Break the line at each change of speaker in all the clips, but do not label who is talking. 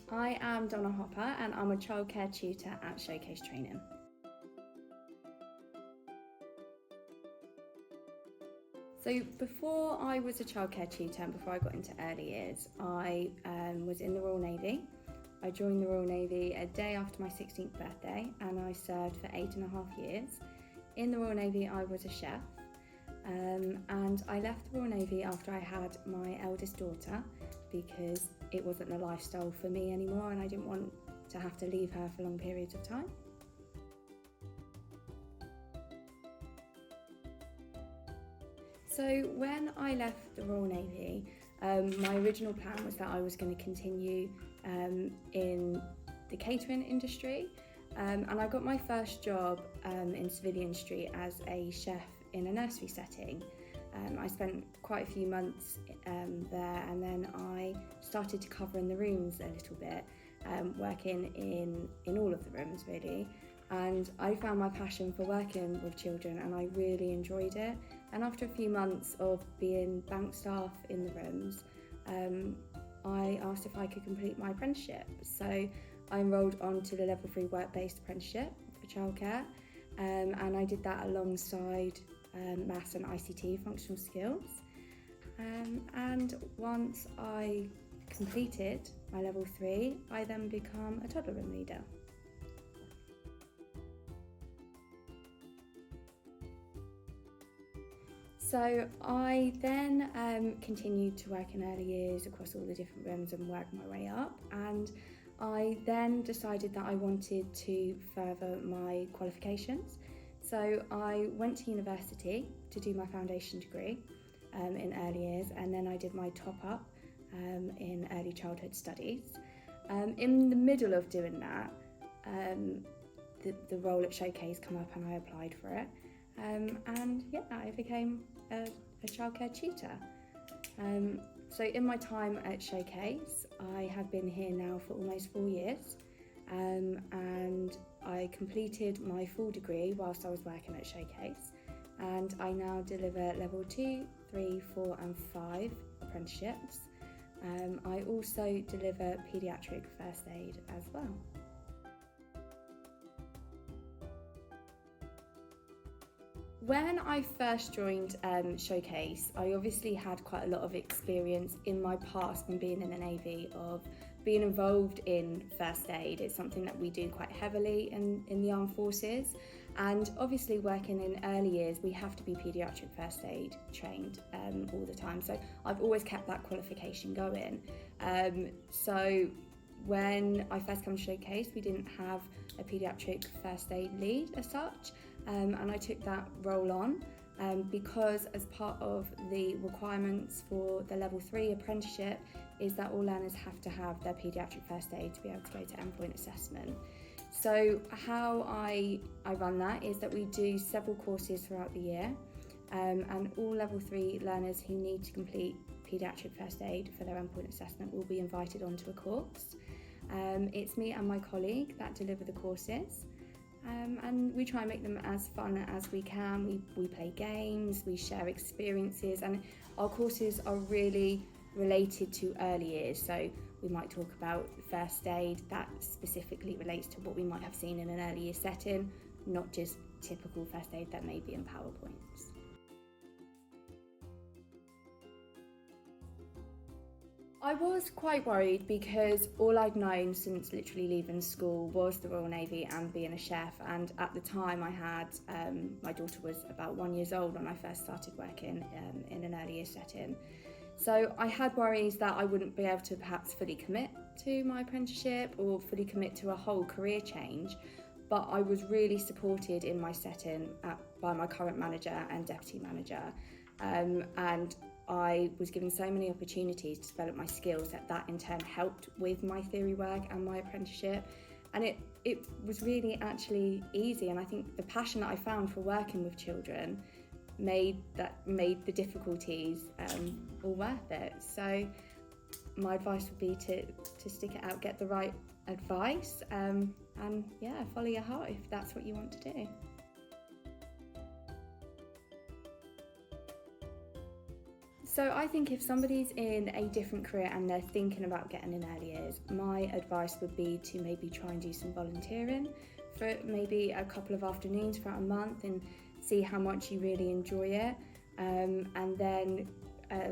I am Donna Hopper and I'm a childcare tutor at Showcase Training. So before I was a childcare tutor and before I got into early years, I was in the Royal Navy. I joined the Royal Navy a day after my 16th birthday and I served for 8.5 years. In the Royal Navy I was a chef and I left the Royal Navy after I had my eldest daughter because it wasn't the lifestyle for me anymore and I didn't want to have to leave her for long periods of time. So when I left the Royal Navy, my original plan was that I was going to continue in the catering industry and I got my first job in Civilian Street as a chef in a nursery setting. I spent quite a few months there and then I started to cover in the rooms a little bit, working in all of the rooms really. And I found my passion for working with children and I really enjoyed it. And after a few months of being bank staff in the rooms, I asked if I could complete my apprenticeship. So I enrolled onto the level 3 work-based apprenticeship for childcare and I did that alongside maths and ICT functional skills. And once I completed my level 3, I then became a toddler room leader. So I then continued to work in early years across all the different rooms and work my way up, and I then decided that I wanted to further my qualifications. So I went to university to do my foundation degree in early years and then I did my top up in early childhood studies. In the middle of doing that, the role at Showcase came up and I applied for it. And yeah, I became a childcare tutor. So in my time at Showcase, I have been here now for almost 4 years, and I completed my full degree whilst I was working at Showcase, and I now deliver level 2, 3, 4 and 5 apprenticeships. I also deliver paediatric first aid as well. When I first joined Showcase, I obviously had quite a lot of experience in my past from being in the Navy of being involved in first aid. It's something that we do quite heavily in the armed forces, and obviously working in early years we have to be paediatric first aid trained all the time, so I've always kept that qualification going. So when I first came to Showcase we didn't have a paediatric first aid lead as such, and I took that role on because as part of the requirements for the level 3 apprenticeship is that all learners have to have their paediatric first aid to be able to go to endpoint assessment. So how I run that is that we do several courses throughout the year, and all level 3 learners who need to complete paediatric first aid for their endpoint assessment will be invited onto a course. It's me and my colleague that deliver the courses. And we try and make them as fun as we can. We play games, we share experiences, and our courses are really related to early years. So we might talk about first aid that specifically relates to what we might have seen in an early year setting, not just typical first aid that may be in PowerPoints. I was quite worried because all I'd known since literally leaving school was the Royal Navy and being a chef, and at the time I had, my daughter was about 1 year old when I first started working in an early year setting. So I had worries that I wouldn't be able to perhaps fully commit to my apprenticeship or fully commit to a whole career change, but I was really supported in my setting by my current manager and deputy manager, and I was given so many opportunities to develop my skills that in turn helped with my theory work and my apprenticeship, and it was really actually easy, and I think the passion that I found for working with children made the difficulties all worth it. So my advice would be to stick it out, get the right advice, and yeah, follow your heart if that's what you want to do. So I think if somebody's in a different career and they're thinking about getting in early years, my advice would be to maybe try and do some volunteering for maybe a couple of afternoons throughout a month and see how much you really enjoy it, and then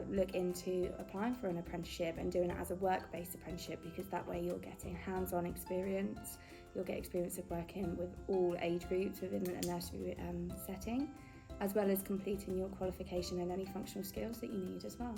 look into applying for an apprenticeship and doing it as a work-based apprenticeship, because that way you're getting hands-on experience, you'll get experience of working with all age groups within a nursery setting, as well as completing your qualification and any functional skills that you need as well.